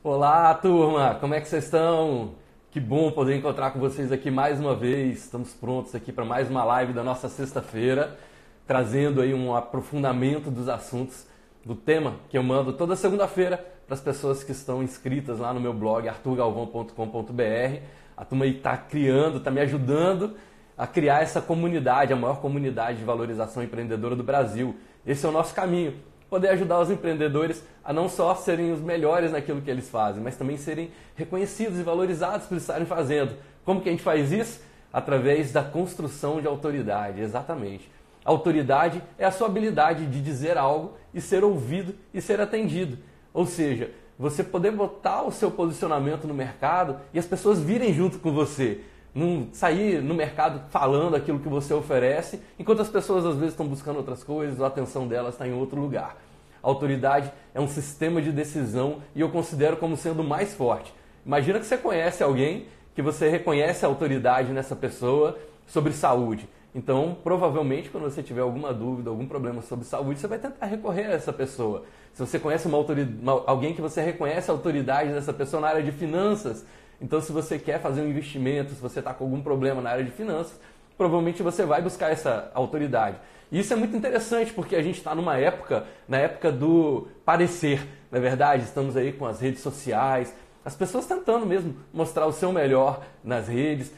Olá, turma! Como é que vocês estão? Que bom poder encontrar com vocês aqui mais uma vez. Estamos prontos aqui para mais uma live da nossa sexta-feira, trazendo aí um aprofundamento dos assuntos do tema que eu mando toda segunda-feira para as pessoas que estão inscritas lá no meu blog arturgalvão.com.br. A turma aí está criando, está me ajudando a criar essa comunidade, a maior comunidade de valorização empreendedora do Brasil. Esse é o nosso caminho. Poder ajudar os empreendedores a não só serem os melhores naquilo que eles fazem, mas também serem reconhecidos e valorizados por estarem fazendo. Como que a gente faz isso? Através da construção de autoridade, exatamente. A autoridade é a sua habilidade de dizer algo e ser ouvido e ser atendido. Ou seja, você poder botar o seu posicionamento no mercado e as pessoas virem junto com você. Não sair no mercado falando aquilo que você oferece, enquanto as pessoas às vezes estão buscando outras coisas, a atenção delas está em outro lugar. A autoridade é um sistema de decisão e eu considero como sendo o mais forte. Imagina que você conhece alguém, que você reconhece a autoridade nessa pessoa sobre saúde. Então, provavelmente, quando você tiver alguma dúvida, algum problema sobre saúde, você vai tentar recorrer a essa pessoa. Se você conhece alguém que você reconhece a autoridade dessa pessoa na área de finanças, então, se você quer fazer um investimento, se você está com algum problema na área de finanças, provavelmente você vai buscar essa autoridade. E isso é muito interessante porque a gente está numa época, na época do parecer, não é verdade? Estamos aí com as redes sociais, as pessoas tentando mesmo mostrar o seu melhor nas redes,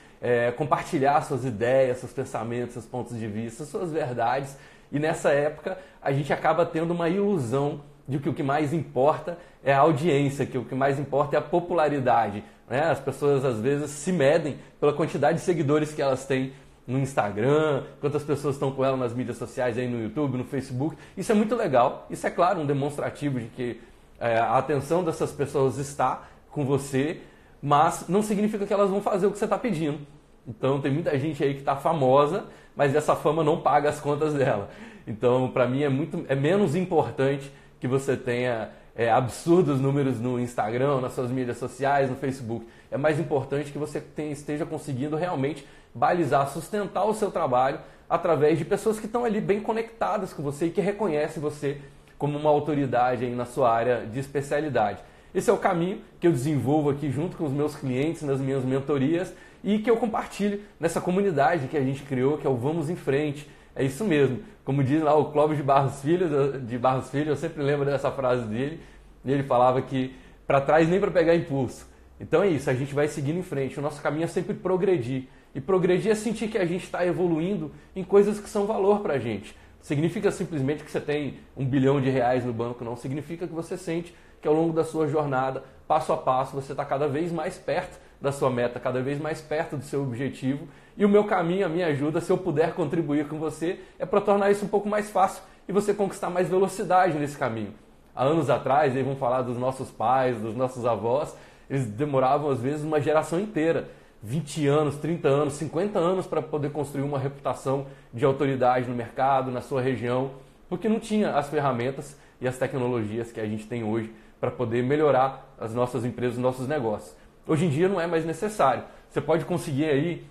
compartilhar suas ideias, seus pensamentos, seus pontos de vista, suas verdades. E nessa época a gente acaba tendo uma ilusão de que o que mais importa é a audiência, que o que mais importa é a popularidade. As pessoas às vezes se medem pela quantidade de seguidores que elas têm no Instagram, quantas pessoas estão com ela nas mídias sociais, aí no YouTube, no Facebook. Isso é muito legal, isso é claro um demonstrativo de que a atenção dessas pessoas está com você, mas não significa que elas vão fazer o que você está pedindo. Então tem muita gente aí que está famosa, mas essa fama não paga as contas dela. Então para mim é menos importante que você tenha absurdos números no Instagram, nas suas mídias sociais, no Facebook. É mais importante que você esteja conseguindo realmente balizar, sustentar o seu trabalho através de pessoas que estão ali bem conectadas com você e que reconhecem você como uma autoridade aí na sua área de especialidade. Esse é o caminho que eu desenvolvo aqui junto com os meus clientes, nas minhas mentorias e que eu compartilho nessa comunidade que a gente criou, que é o Vamos em Frente. É isso mesmo. Como diz lá o Clóvis de Barros Filho, eu sempre lembro dessa frase dele, e ele falava que para trás nem para pegar impulso. Então é isso, a gente vai seguindo em frente. O nosso caminho é sempre progredir. E progredir é sentir que a gente está evoluindo em coisas que são valor para a gente. Significa simplesmente que você tem R$1 bilhão no banco, não. Significa que você sente que ao longo da sua jornada, passo a passo, você está cada vez mais perto da sua meta, cada vez mais perto do seu objetivo. E o meu caminho, a minha ajuda, se eu puder contribuir com você, é para tornar isso um pouco mais fácil e você conquistar mais velocidade nesse caminho. Há anos atrás, aí vamos falar dos nossos pais, dos nossos avós, eles demoravam às vezes uma geração inteira, 20 anos, 30 anos, 50 anos para poder construir uma reputação de autoridade no mercado, na sua região, porque não tinha as ferramentas e as tecnologias que a gente tem hoje para poder melhorar as nossas empresas, os nossos negócios. Hoje em dia não é mais necessário. Você pode conseguir aí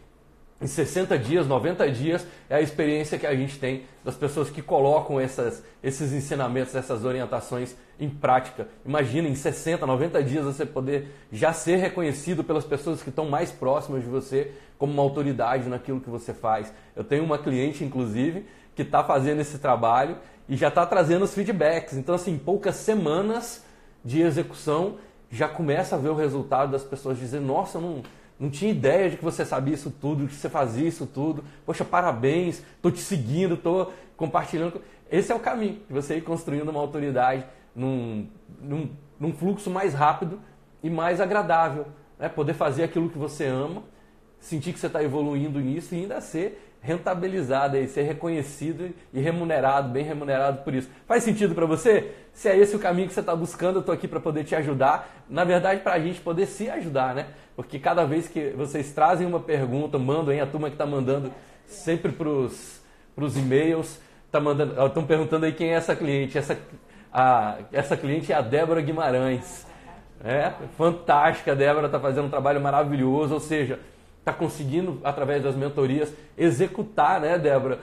em 60 dias, 90 dias, é a experiência que a gente tem das pessoas que colocam esses ensinamentos, essas orientações em prática. Imagina, em 60, 90 dias você poder já ser reconhecido pelas pessoas que estão mais próximas de você como uma autoridade naquilo que você faz. Eu tenho uma cliente, inclusive, que está fazendo esse trabalho e já está trazendo os feedbacks. Então, assim, em poucas semanas de execução, já começa a ver o resultado das pessoas dizendo, nossa, eu não tinha ideia de que você sabia isso tudo, que você fazia isso tudo. Poxa, parabéns, estou te seguindo, estou compartilhando. Esse é o caminho, de você ir construindo uma autoridade num fluxo mais rápido e mais agradável. Né? Poder fazer aquilo que você ama, sentir que você está evoluindo nisso e ainda ser rentabilizado, aí, ser reconhecido e remunerado, bem remunerado por isso. Faz sentido para você? Se é esse o caminho que você está buscando, eu estou aqui para poder te ajudar. Na verdade, para a gente poder se ajudar, né? Porque cada vez que vocês trazem uma pergunta, mandam, hein? A turma que está mandando sempre para os e-mails, estão perguntando aí quem é essa cliente. Essa cliente é a Débora Guimarães. Fantástica, a Débora está fazendo um trabalho maravilhoso, ou seja, está conseguindo, através das mentorias, executar, né, Débora,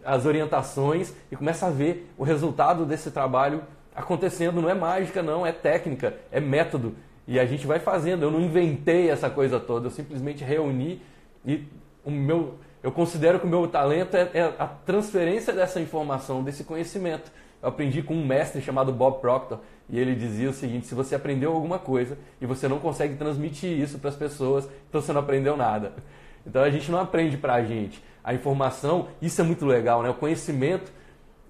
as orientações e começa a ver o resultado desse trabalho acontecendo. Não é mágica, não, é técnica, é método. E a gente vai fazendo. Eu não inventei essa coisa toda, eu simplesmente reuni e eu considero que o meu talento é a transferência dessa informação, desse conhecimento. Eu aprendi com um mestre chamado Bob Proctor e ele dizia o seguinte: se você aprendeu alguma coisa e você não consegue transmitir isso para as pessoas, então você não aprendeu nada. Então a gente não aprende para a gente. A informação, isso é muito legal, né? O conhecimento,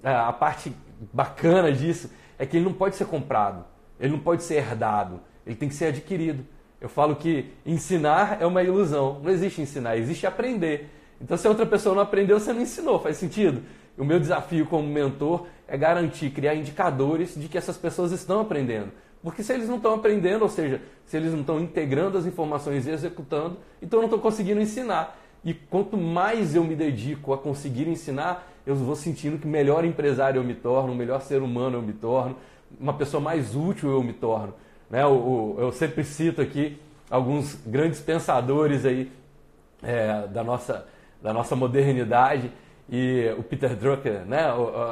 a parte bacana disso é que ele não pode ser comprado, ele não pode ser herdado, ele tem que ser adquirido. Eu falo que ensinar é uma ilusão, não existe ensinar, existe aprender. Então se a outra pessoa não aprendeu, você não ensinou, faz sentido? O meu desafio como mentor é garantir, criar indicadores de que essas pessoas estão aprendendo. Porque se eles não estão aprendendo, ou seja, se eles não estão integrando as informações e executando, então eu não estou conseguindo ensinar. E quanto mais eu me dedico a conseguir ensinar, eu vou sentindo que melhor empresário eu me torno, melhor ser humano eu me torno, uma pessoa mais útil eu me torno. Né? Eu sempre cito aqui alguns grandes pensadores aí, da nossa modernidade, e o Peter Drucker, né?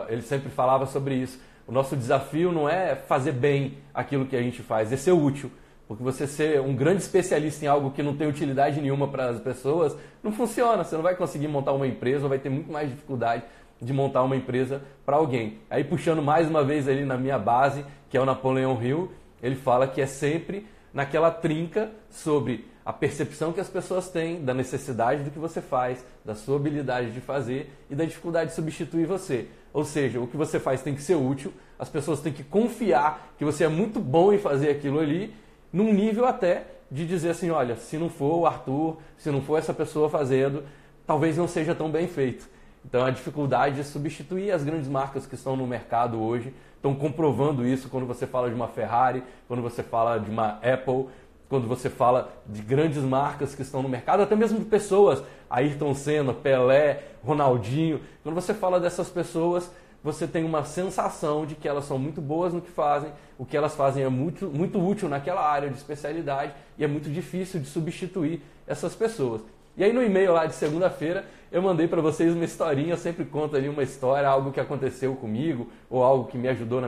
Ele sempre falava sobre isso. O nosso desafio não é fazer bem aquilo que a gente faz, é ser útil. Porque você ser um grande especialista em algo que não tem utilidade nenhuma para as pessoas, não funciona. Você não vai conseguir montar uma empresa, ou vai ter muito mais dificuldade de montar uma empresa para alguém. Aí puxando mais uma vez ali na minha base, que é o Napoleon Hill, ele fala que é sempre naquela trinca sobre a percepção que as pessoas têm da necessidade do que você faz, da sua habilidade de fazer e da dificuldade de substituir você. Ou seja, o que você faz tem que ser útil, as pessoas têm que confiar que você é muito bom em fazer aquilo ali, num nível até de dizer assim, olha, se não for o Arthur, se não for essa pessoa fazendo, talvez não seja tão bem feito. Então a dificuldade de substituir as grandes marcas que estão no mercado hoje, estão comprovando isso quando você fala de uma Ferrari, quando você fala de uma Apple, quando você fala de grandes marcas que estão no mercado, até mesmo de pessoas, Ayrton Senna, Pelé, Ronaldinho. Quando você fala dessas pessoas, você tem uma sensação de que elas são muito boas no que fazem, o que elas fazem é muito, muito útil naquela área de especialidade e é muito difícil de substituir essas pessoas. E aí no e-mail lá de segunda-feira eu mandei para vocês uma historinha, eu sempre conto ali uma história, algo que aconteceu comigo ou algo que me ajudou na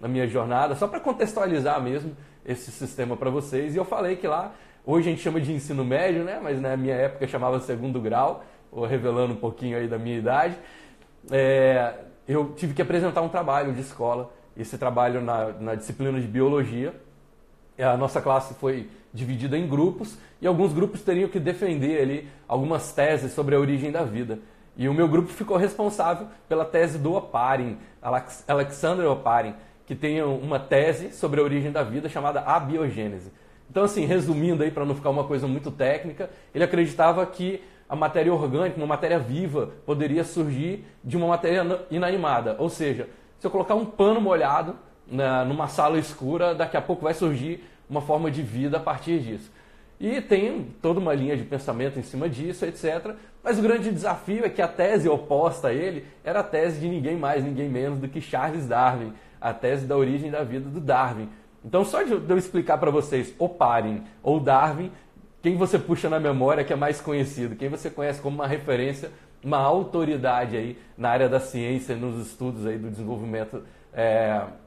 minha jornada, só para contextualizar mesmo esse sistema para vocês. E eu falei que lá, hoje a gente chama de ensino médio, né? Mas na minha época chamava segundo grau, ou revelando um pouquinho aí da minha idade. Eu tive que apresentar um trabalho de escola, esse trabalho na disciplina de biologia. A nossa classe foi dividida em grupos e alguns grupos teriam que defender ali algumas teses sobre a origem da vida. E o meu grupo ficou responsável pela tese do Oparin, Alexander Oparin, que tem uma tese sobre a origem da vida chamada abiogênese. Então, assim, resumindo aí para não ficar uma coisa muito técnica, ele acreditava que a matéria orgânica, uma matéria viva, poderia surgir de uma matéria inanimada. Ou seja, se eu colocar um pano molhado numa sala escura, daqui a pouco vai surgir uma forma de vida a partir disso. E tem toda uma linha de pensamento em cima disso, etc. Mas o grande desafio é que a tese oposta a ele era a tese de ninguém mais, ninguém menos do que Charles Darwin, a tese da origem da vida do Darwin. Então, só de eu explicar para vocês Oparin ou Darwin, quem você puxa na memória que é mais conhecido, quem você conhece como uma referência, uma autoridade aí na área da ciência, nos estudos aí do desenvolvimento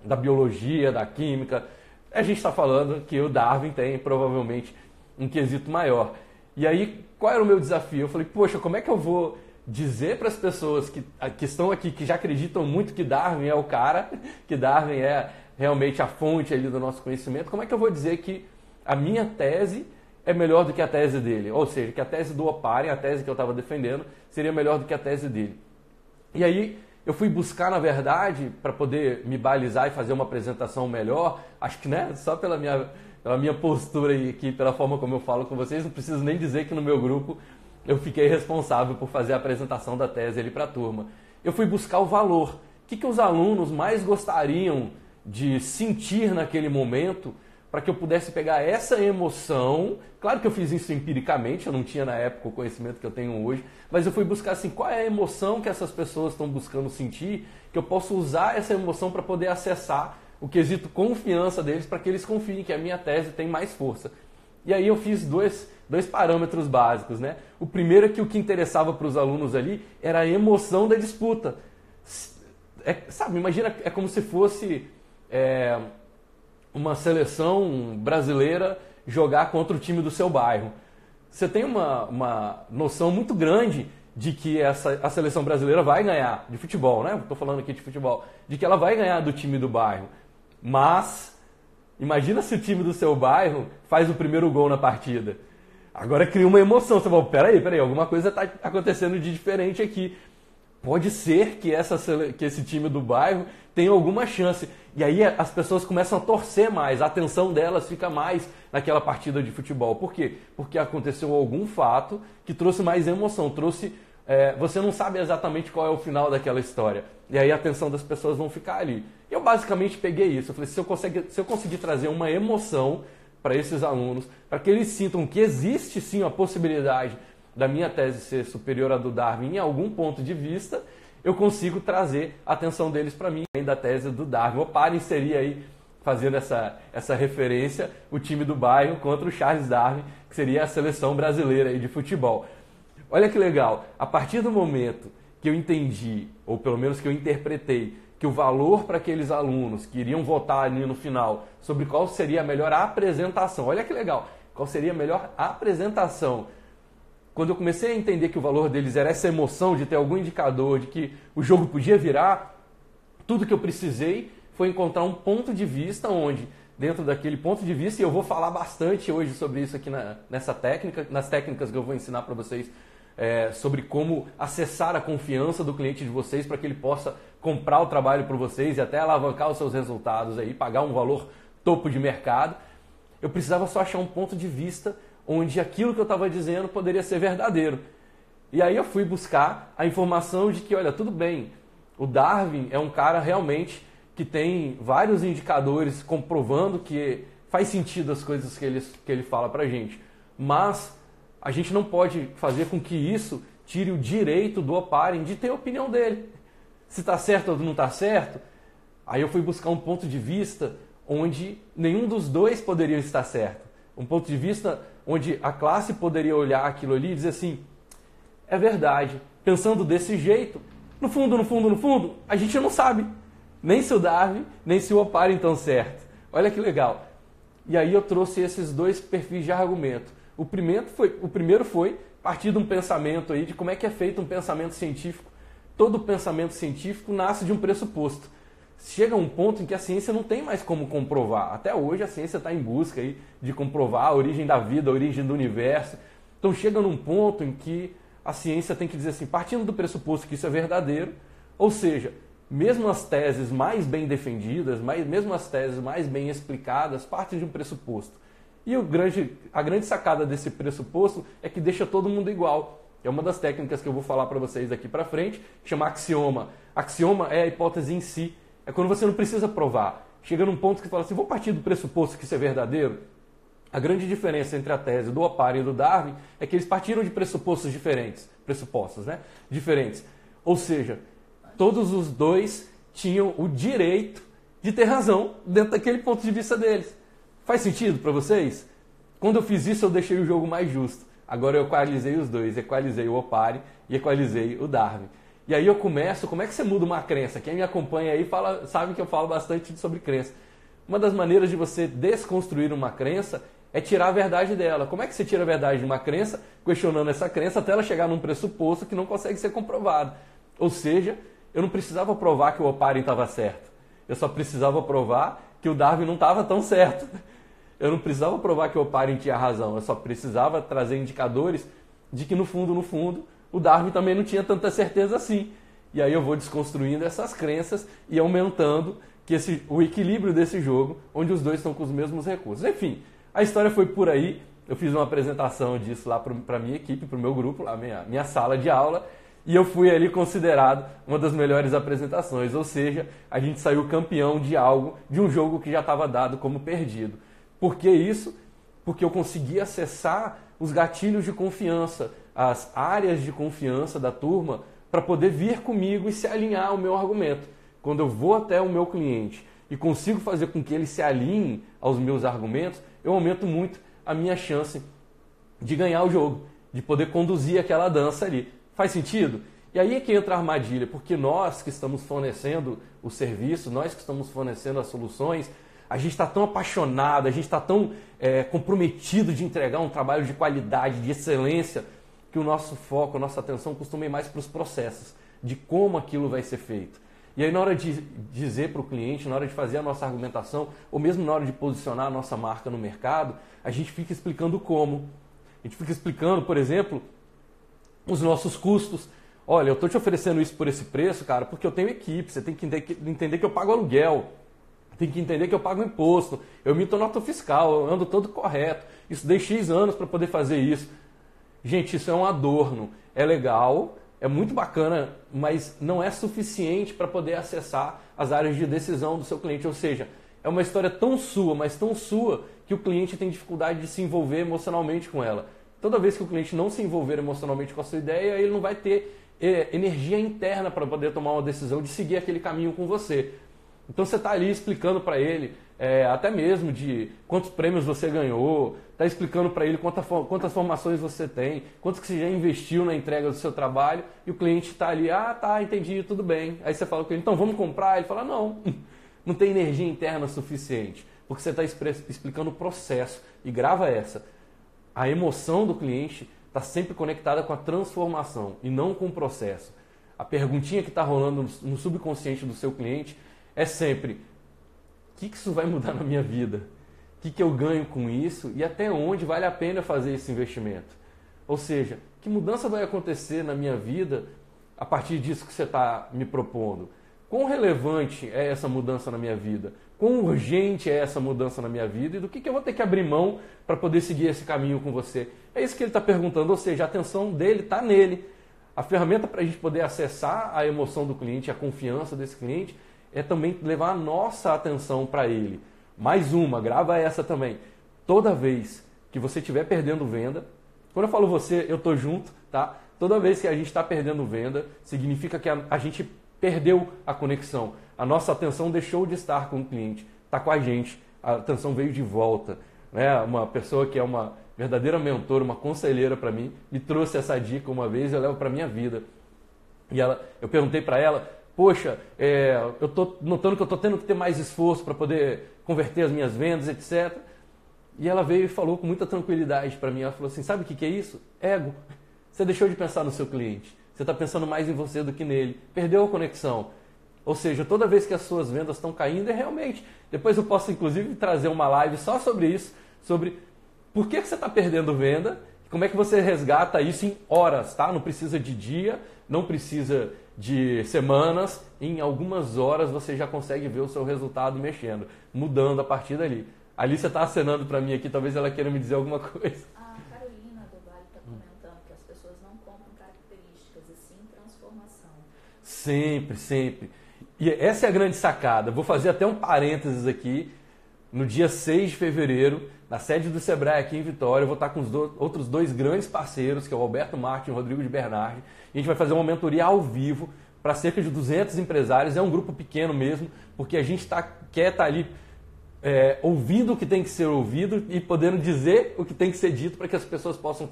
da biologia, da química. A gente está falando que o Darwin tem provavelmente um quesito maior. E aí, qual era o meu desafio? Eu falei, poxa, como é que eu vou dizer para as pessoas que estão aqui, que já acreditam muito que Darwin é o cara, que Darwin é realmente a fonte ali do nosso conhecimento, como é que eu vou dizer que a minha tese é melhor do que a tese dele? Ou seja, que a tese do Oparin, a tese que eu estava defendendo, seria melhor do que a tese dele. E aí eu fui buscar, na verdade, para poder me balizar e fazer uma apresentação melhor, acho que só pela minha postura aqui, pela forma como eu falo com vocês, não preciso nem dizer que no meu grupo eu fiquei responsável por fazer a apresentação da tese ali para a turma. Eu fui buscar o valor. O que os alunos mais gostariam de sentir naquele momento para que eu pudesse pegar essa emoção. Claro que eu fiz isso empiricamente, eu não tinha na época o conhecimento que eu tenho hoje, mas eu fui buscar assim, qual é a emoção que essas pessoas estão buscando sentir, que eu posso usar essa emoção para poder acessar o quesito confiança deles, para que eles confiem que a minha tese tem mais força. E aí eu fiz dois parâmetros básicos, né? O primeiro é que o que interessava para os alunos ali era a emoção da disputa. Sabe, imagina, é como se fosse uma seleção brasileira jogar contra o time do seu bairro. Você tem uma noção muito grande de que a seleção brasileira vai ganhar de futebol, né? Estou falando aqui de futebol, de que ela vai ganhar do time do bairro. Mas imagina se o time do seu bairro faz o primeiro gol na partida. Agora cria uma emoção. Você fala, peraí, alguma coisa está acontecendo de diferente aqui. Pode ser que esse time do bairro tenha alguma chance. E aí as pessoas começam a torcer mais, a atenção delas fica mais naquela partida de futebol. Por quê? Porque aconteceu algum fato que trouxe mais emoção, você não sabe exatamente qual é o final daquela história. E aí a atenção das pessoas vão ficar ali. E eu basicamente peguei isso. Eu falei, se eu conseguir trazer uma emoção para esses alunos, para que eles sintam que existe sim a possibilidade da minha tese ser superior à do Darwin em algum ponto de vista, eu consigo trazer a atenção deles para mim, ainda a tese do Darwin. O Parem seria aí, fazendo essa referência, o time do bairro contra o Charles Darwin, que seria a seleção brasileira aí de futebol. Olha que legal, a partir do momento que eu entendi, ou pelo menos que eu interpretei, que o valor para aqueles alunos que iriam votar ali no final sobre qual seria a melhor apresentação, olha que legal, qual seria a melhor apresentação. Quando eu comecei a entender que o valor deles era essa emoção de ter algum indicador, de que o jogo podia virar, tudo que eu precisei foi encontrar um ponto de vista onde, dentro daquele ponto de vista, e eu vou falar bastante hoje sobre isso aqui nessa técnica, nas técnicas que eu vou ensinar para vocês, sobre como acessar a confiança do cliente de vocês para que ele possa comprar o trabalho para vocês e até alavancar os seus resultados aí, pagar um valor topo de mercado. Eu precisava só achar um ponto de vista onde aquilo que eu estava dizendo poderia ser verdadeiro. E aí eu fui buscar a informação de que, olha, tudo bem, o Darwin é um cara realmente que tem vários indicadores comprovando que faz sentido as coisas que ele fala pra gente. Mas a gente não pode fazer com que isso tire o direito do Oparin de ter a opinião dele. Se está certo ou não está certo, aí eu fui buscar um ponto de vista onde nenhum dos dois poderia estar certo. Um ponto de vista onde a classe poderia olhar aquilo ali e dizer assim, é verdade, pensando desse jeito, no fundo, a gente não sabe nem se o Darwin, nem se o Oparin estão certo. Olha que legal. E aí eu trouxe esses dois perfis de argumento. O primeiro foi partir de um pensamento aí de como é que é feito um pensamento científico. Todo pensamento científico nasce de um pressuposto. Chega um ponto em que a ciência não tem mais como comprovar. Até hoje a ciência está em busca aí de comprovar a origem da vida, a origem do universo. Então chega num ponto em que a ciência tem que dizer assim, partindo do pressuposto que isso é verdadeiro, ou seja, mesmo as teses mais bem defendidas, mesmo as teses mais bem explicadas, partem de um pressuposto. E a grande sacada desse pressuposto é que deixa todo mundo igual. É uma das técnicas que eu vou falar para vocês daqui para frente, que chama axioma. Axioma é a hipótese em si. É quando você não precisa provar. Chega num ponto que fala assim, vou partir do pressuposto que isso é verdadeiro. A grande diferença entre a tese do Oparin e do Darwin é que eles partiram de pressupostos diferentes. Diferentes. Ou seja, todos os dois tinham o direito de ter razão dentro daquele ponto de vista deles. Faz sentido para vocês? Quando eu fiz isso, eu deixei o jogo mais justo. Agora eu equalizei os dois, equalizei o Oparin e equalizei o Darwin. E aí eu começo, como é que você muda uma crença? Quem me acompanha aí sabe que eu falo bastante sobre crença. Uma das maneiras de você desconstruir uma crença é tirar a verdade dela. Como é que você tira a verdade de uma crença? Questionando essa crença até ela chegar num pressuposto que não consegue ser comprovado. Ou seja, eu não precisava provar que o Oparin estava certo. Eu só precisava provar que o Darwin não estava tão certo. Eu não precisava provar que o Oparin tinha razão. Eu só precisava trazer indicadores de que no fundo, o Darwin também não tinha tanta certeza assim. E aí eu vou desconstruindo essas crenças e aumentando o equilíbrio desse jogo, onde os dois estão com os mesmos recursos. Enfim, a história foi por aí. Eu fiz uma apresentação disso lá para a minha equipe, para o meu grupo, lá minha sala de aula, e eu fui ali considerado uma das melhores apresentações. Ou seja, a gente saiu campeão de um jogo que já estava dado como perdido. Por que isso? Porque eu consegui acessar os gatilhos de confiança, as áreas de confiança da turma para poder vir comigo e se alinhar ao meu argumento. Quando eu vou até o meu cliente e consigo fazer com que ele se alinhe aos meus argumentos, eu aumento muito a minha chance de ganhar o jogo, de poder conduzir aquela dança ali. Faz sentido? E aí é que entra a armadilha, porque nós que estamos fornecendo o serviço, nós que estamos fornecendo as soluções, a gente está tão apaixonado, a gente está tão comprometido de entregar um trabalho de qualidade, de excelência, que o nosso foco, a nossa atenção costuma ir mais para os processos, de como aquilo vai ser feito. E aí na hora de dizer para o cliente, na hora de fazer a nossa argumentação, ou mesmo na hora de posicionar a nossa marca no mercado, a gente fica explicando como. A gente fica explicando, por exemplo, os nossos custos. Olha, eu estou te oferecendo isso por esse preço, cara, porque eu tenho equipe, você tem que entender que eu pago aluguel, tem que entender que eu pago imposto, eu emito nota fiscal, eu ando todo correto, isso dei X anos para poder fazer isso. Gente, isso é um adorno, é legal, é muito bacana, mas não é suficiente para poder acessar as áreas de decisão do seu cliente, ou seja, é uma história tão sua, mas tão sua, que o cliente tem dificuldade de se envolver emocionalmente com ela. Toda vez que o cliente não se envolver emocionalmente com a sua ideia, ele não vai ter energia interna para poder tomar uma decisão de seguir aquele caminho com você. Então você está ali explicando para ele, até mesmo de quantos prêmios você ganhou, está explicando para ele quantas formações você tem, quanto que você já investiu na entrega do seu trabalho, e o cliente está ali, tá, entendi, tudo bem. Aí você fala com ele, então vamos comprar? Ele fala, não tem energia interna suficiente, porque você está explicando o processo. E grava essa, a emoção do cliente está sempre conectada com a transformação e não com o processo. A perguntinha que está rolando no subconsciente do seu cliente é sempre: o que isso vai mudar na minha vida? O que eu ganho com isso? E até onde vale a pena fazer esse investimento? Ou seja, que mudança vai acontecer na minha vida a partir disso que você está me propondo? Quão relevante é essa mudança na minha vida? Quão urgente é essa mudança na minha vida? E do que eu vou ter que abrir mão para poder seguir esse caminho com você? É isso que ele está perguntando, ou seja, a atenção dele está nele. A ferramenta para a gente poder acessar a emoção do cliente, a confiança desse cliente, é também levar a nossa atenção para ele. Mais uma, grava essa também. Toda vez que você estiver perdendo venda, quando eu falo você, eu estou junto, tá? Toda vez que a gente está perdendo venda, significa que a gente perdeu a conexão. A nossa atenção deixou de estar com o cliente, está com a gente, a atenção veio de volta. Né? Uma pessoa que é uma verdadeira mentora, uma conselheira para mim, me trouxe essa dica uma vez e eu levo para a minha vida. E eu perguntei para ela, poxa, eu estou notando que eu estou tendo que ter mais esforço para poder converter as minhas vendas, etc. E ela veio e falou com muita tranquilidade para mim, ela falou assim, sabe o que é isso? Ego. Você deixou de pensar no seu cliente. Você está pensando mais em você do que nele. Perdeu a conexão. Ou seja, toda vez que as suas vendas estão caindo, realmente. Depois eu posso, inclusive, trazer uma live só sobre isso, sobre por que você está perdendo venda, como é que você resgata isso em horas, tá? Não precisa de dia, não precisa de semanas. Em algumas horas você já consegue ver o seu resultado mexendo, mudando a partir dali. A Alicia está acenando para mim aqui, talvez ela queira me dizer alguma coisa. A Carolina do Vale está comentando que as pessoas não compram características, e sim transformação. Sempre, sempre. E essa é a grande sacada. Vou fazer até um parênteses aqui. No dia 6 de fevereiro, na sede do Sebrae aqui em Vitória, eu vou estar com os outros dois grandes parceiros, que é o Alberto Martin e o Rodrigo de Bernardi. E a gente vai fazer uma mentoria ao vivo para cerca de 200 empresários. É um grupo pequeno mesmo, porque a gente quer estar ali ouvindo o que tem que ser ouvido e podendo dizer o que tem que ser dito para que as pessoas possam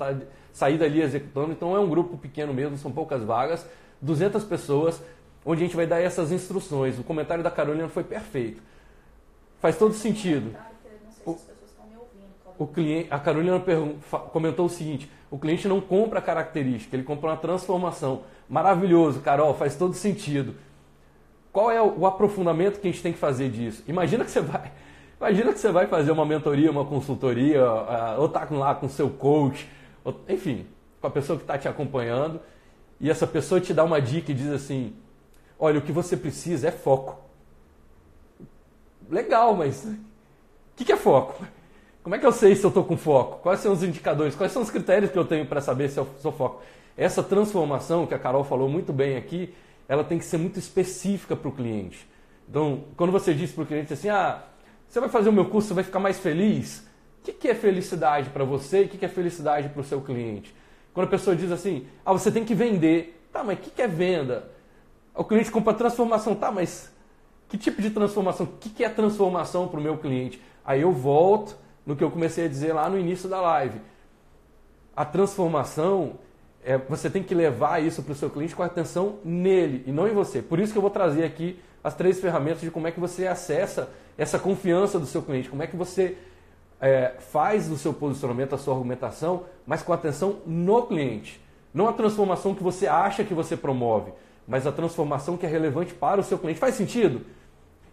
sair dali executando. Então é um grupo pequeno mesmo, são poucas vagas, 200 pessoas, onde a gente vai dar essas instruções. O comentário da Carolina foi perfeito. Faz todo sentido. A Carolina comentou o seguinte: o cliente não compra a característica, ele compra uma transformação. Maravilhoso, Carol, faz todo sentido. Qual é o aprofundamento que a gente tem que fazer disso? Imagina que você vai fazer uma mentoria, uma consultoria, ou está lá com o seu coach, enfim, com a pessoa que está te acompanhando, e essa pessoa te dá uma dica e diz assim: olha, o que você precisa é foco. Legal, mas o que é foco? Como é que eu sei se eu estou com foco? Quais são os indicadores? Quais são os critérios que eu tenho para saber se eu sou foco? Essa transformação que a Carol falou muito bem aqui, ela tem que ser muito específica para o cliente. Então, quando você diz para o cliente assim, você vai fazer o meu curso, você vai ficar mais feliz? O que é felicidade para você e o que é felicidade para o seu cliente? Quando a pessoa diz assim, você tem que vender. Tá, mas o que é venda? O cliente compra transformação. Tá, mas que tipo de transformação? O que é transformação para o meu cliente? Aí eu volto no que eu comecei a dizer lá no início da live. A transformação, você tem que levar isso para o seu cliente com atenção nele e não em você. Por isso que eu vou trazer aqui as 3 ferramentas de como é que você acessa essa confiança do seu cliente, como é que você faz o seu posicionamento, a sua argumentação, mas com atenção no cliente. Não a transformação que você acha que você promove, mas a transformação que é relevante para o seu cliente. Faz sentido?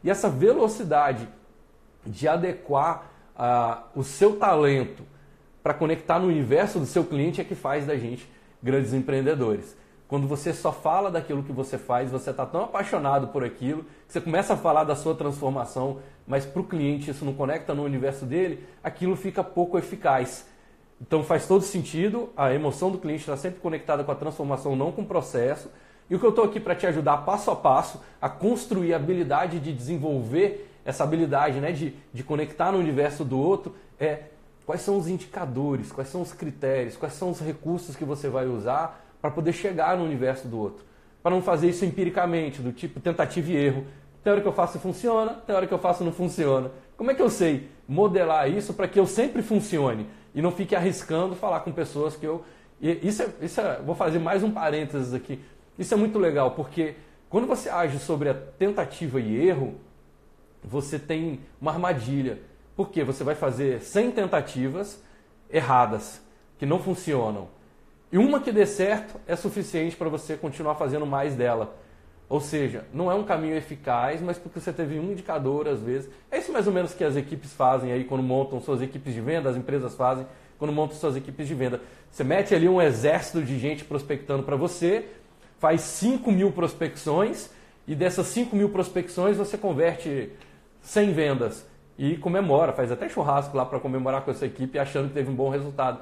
E essa velocidade de adequar o seu talento para conectar no universo do seu cliente é que faz da gente grandes empreendedores. Quando você só fala daquilo que você faz, você está tão apaixonado por aquilo, que você começa a falar da sua transformação, mas para o cliente isso não conecta no universo dele, aquilo fica pouco eficaz. Então faz todo sentido, a emoção do cliente está sempre conectada com a transformação, não com o processo. E o que eu estou aqui para te ajudar passo a passo a construir a habilidade de desenvolver essa habilidade, né, de conectar no universo do outro, quais são os indicadores, quais são os critérios, quais são os recursos que você vai usar para poder chegar no universo do outro. Para não fazer isso empiricamente, do tipo tentativa e erro. Tem hora que eu faço e funciona, tem hora que eu faço e não funciona. Como é que eu sei modelar isso para que eu sempre funcione e não fique arriscando falar com pessoas que eu... Vou fazer mais um parênteses aqui. Isso é muito legal, porque quando você age sobre a tentativa e erro, você tem uma armadilha. Por quê? Você vai fazer 100 tentativas erradas, que não funcionam. E uma que dê certo é suficiente para você continuar fazendo mais dela. Ou seja, não é um caminho eficaz, mas porque você teve um indicador às vezes. É isso mais ou menos que as equipes fazem aí quando montam suas equipes de venda, as empresas fazem quando montam suas equipes de venda. Você mete ali um exército de gente prospectando para você, faz 5.000 prospecções e dessas 5.000 prospecções você converte 100 vendas e comemora, faz até churrasco lá para comemorar com essa equipe achando que teve um bom resultado.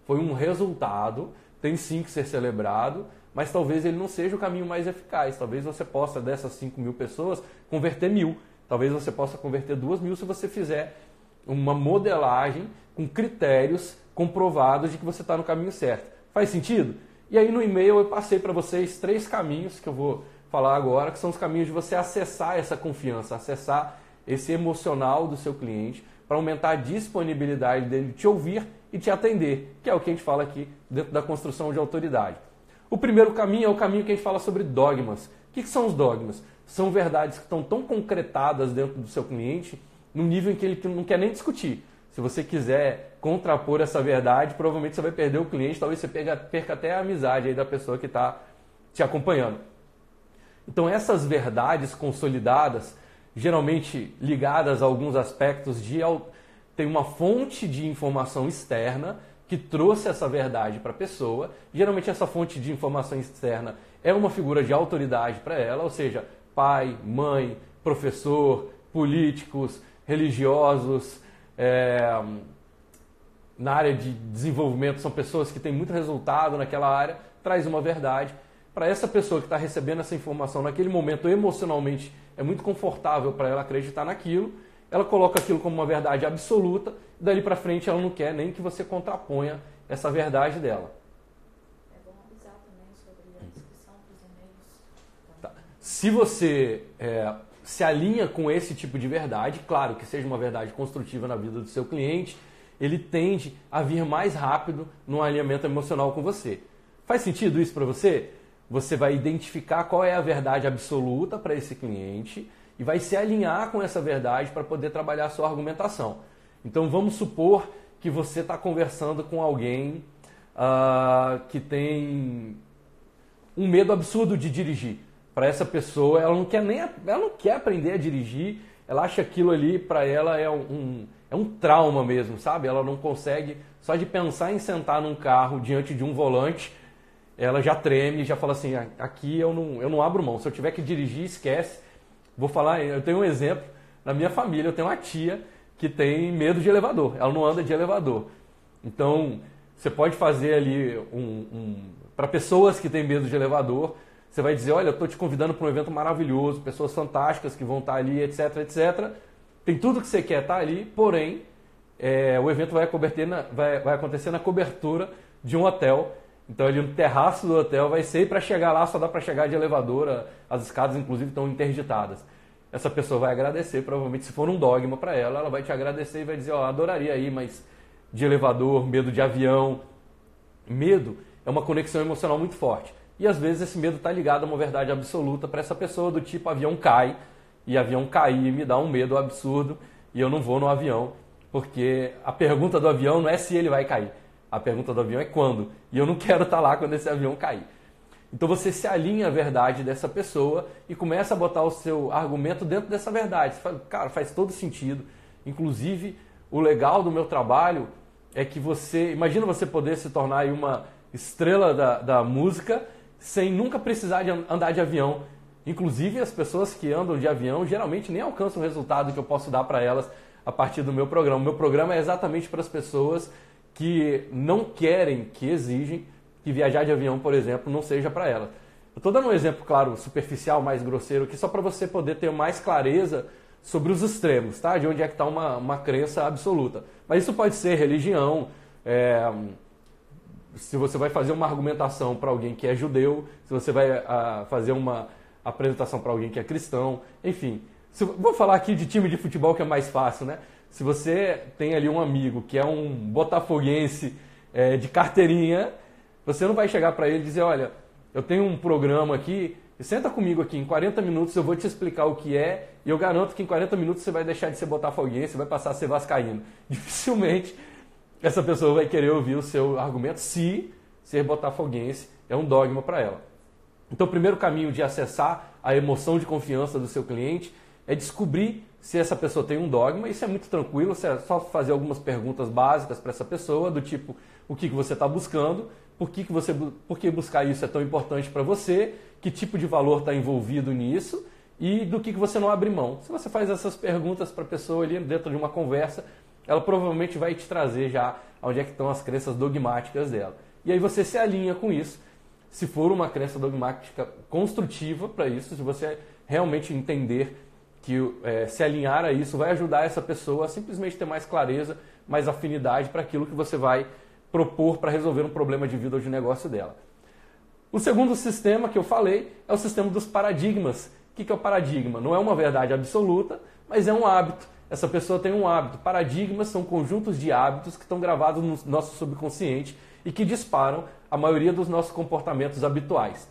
Foi um resultado, tem sim que ser celebrado, mas talvez ele não seja o caminho mais eficaz. Talvez você possa, dessas 5.000 pessoas, converter 1.000. Talvez você possa converter 2.000 se você fizer uma modelagem com critérios comprovados de que você está no caminho certo. Faz sentido? E aí no e-mail eu passei para vocês 3 caminhos que eu vou falar agora, que são os caminhos de você acessar essa confiança, acessar esse emocional do seu cliente, para aumentar a disponibilidade dele de te ouvir e te atender, que é o que a gente fala aqui dentro da construção de autoridade. O primeiro caminho é o caminho que a gente fala sobre dogmas. O que são os dogmas? São verdades que estão tão concretadas dentro do seu cliente, no nível em que ele não quer nem discutir. Se você quiser contrapor essa verdade, provavelmente você vai perder o cliente, talvez você perca até a amizade aí da pessoa que está te acompanhando. Então essas verdades consolidadas, geralmente ligadas a alguns aspectos tem uma fonte de informação externa que trouxe essa verdade para a pessoa. Geralmente essa fonte de informação externa é uma figura de autoridade para ela, ou seja, pai, mãe, professor, políticos, religiosos, na área de desenvolvimento são pessoas que têm muito resultado naquela área, traz uma verdade. Para essa pessoa que está recebendo essa informação naquele momento, emocionalmente, é muito confortável para ela acreditar naquilo. Ela coloca aquilo como uma verdade absoluta, e dali para frente ela não quer nem que você contraponha essa verdade dela. É bom avisar também sobre a inscrição para os e-mails. Tá. Se você se alinha com esse tipo de verdade, claro que seja uma verdade construtiva na vida do seu cliente, ele tende a vir mais rápido no alinhamento emocional com você. Faz sentido isso para você? Você vai identificar qual é a verdade absoluta para esse cliente e vai se alinhar com essa verdade para poder trabalhar a sua argumentação. Então vamos supor que você está conversando com alguém que tem um medo absurdo de dirigir. Para essa pessoa, ela não quer aprender a dirigir, ela acha aquilo ali, para ela é um trauma mesmo, sabe? Ela não consegue, só de pensar em sentar num carro diante de um volante, ela já treme, já fala assim, aqui eu não abro mão, se eu tiver que dirigir, esquece. Vou falar, eu tenho um exemplo, na minha família eu tenho uma tia que tem medo de elevador, ela não anda de elevador. Então, você pode fazer ali para pessoas que têm medo de elevador, você vai dizer, olha, eu estou te convidando para um evento maravilhoso, pessoas fantásticas que vão estar ali, etc, etc. Tem tudo que você quer estar ali, porém, o evento vai acontecer na cobertura de um hotel. Então, ali no terraço do hotel vai ser, para chegar lá, só dá para chegar de elevador, as escadas, inclusive, estão interditadas. Essa pessoa vai agradecer, provavelmente, se for um dogma para ela, ela vai te agradecer e vai dizer, adoraria ir, mas de elevador, medo de avião. Medo é uma conexão emocional muito forte. e às vezes esse medo está ligado a uma verdade absoluta para essa pessoa, do tipo avião cai, e avião cair me dá um medo absurdo e eu não vou no avião, porque a pergunta do avião não é se ele vai cair, a pergunta do avião é quando, e eu não quero estar lá quando esse avião cair. Então você se alinha à verdade dessa pessoa e começa a botar o seu argumento dentro dessa verdade. Você fala, cara, faz todo sentido. Inclusive, o legal do meu trabalho é que imagina você poder se tornar aí uma estrela da música sem nunca precisar de andar de avião. Inclusive, as pessoas que andam de avião geralmente nem alcançam o resultado que eu posso dar para elas a partir do meu programa. O meu programa é exatamente para as pessoas que não querem, que exigem que viajar de avião, por exemplo, não seja para elas. Eu estou dando um exemplo, claro, superficial, mais grosseiro aqui, só para você poder ter mais clareza sobre os extremos, tá? De onde é que está uma crença absoluta. Mas isso pode ser religião, se você vai fazer uma argumentação para alguém que é judeu, se você vai fazer uma apresentação para alguém que é cristão, enfim. Vou falar aqui de time de futebol que é mais fácil, né? Se você tem ali um amigo que é um botafoguense de carteirinha, você não vai chegar para ele e dizer, olha, eu tenho um programa aqui, senta comigo aqui, em 40 minutos eu vou te explicar o que é, e eu garanto que em 40 minutos você vai deixar de ser botafoguense, vai passar a ser vascaíno. Dificilmente essa pessoa vai querer ouvir o seu argumento se ser botafoguense é um dogma para ela. Então o primeiro caminho de acessar a emoção de confiança do seu cliente é descobrir se essa pessoa tem um dogma. Isso é muito tranquilo, você é só fazer algumas perguntas básicas para essa pessoa, do tipo, o que você está buscando, por que buscar isso é tão importante para você, que tipo de valor está envolvido nisso e do que você não abre mão. Se você faz essas perguntas para a pessoa ali dentro de uma conversa, ela provavelmente vai te trazer já onde é que estão as crenças dogmáticas dela. E aí você se alinha com isso. Se for uma crença dogmática construtiva para isso, se você realmente entender que se alinhar a isso vai ajudar essa pessoa a simplesmente ter mais clareza, mais afinidade para aquilo que você vai propor para resolver um problema de vida ou de negócio dela. O segundo sistema que eu falei é o sistema dos paradigmas. O que é o paradigma? Não é uma verdade absoluta, mas é um hábito. Essa pessoa tem um hábito. Paradigmas são conjuntos de hábitos que estão gravados no nosso subconsciente e que disparam a maioria dos nossos comportamentos habituais.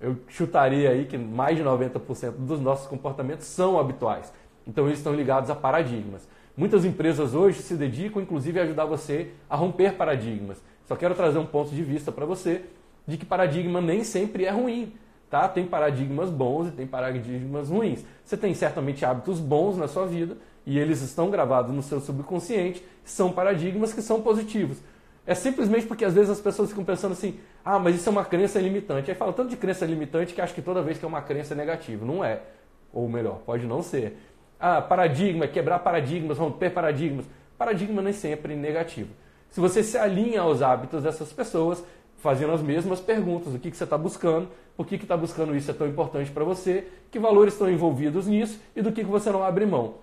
Eu chutaria aí que mais de 90% dos nossos comportamentos são habituais. Então eles estão ligados a paradigmas. Muitas empresas hoje se dedicam, inclusive, a ajudar você a romper paradigmas. Só quero trazer um ponto de vista para você de que paradigma nem sempre é ruim. Tá? Tem paradigmas bons e tem paradigmas ruins. Você tem certamente hábitos bons na sua vida e eles estão gravados no seu subconsciente, são paradigmas que são positivos. É simplesmente porque às vezes as pessoas ficam pensando assim, mas isso é uma crença limitante. Aí fala tanto de crença limitante que acha que toda vez que é uma crença é negativo. Não é. Ou melhor, pode não ser. Paradigma, quebrar paradigmas, romper paradigmas. Paradigma nem sempre é negativo. Se você se alinha aos hábitos dessas pessoas, fazendo as mesmas perguntas, o que você está buscando, por que está buscando isso é tão importante para você, que valores estão envolvidos nisso e do que você não abre mão.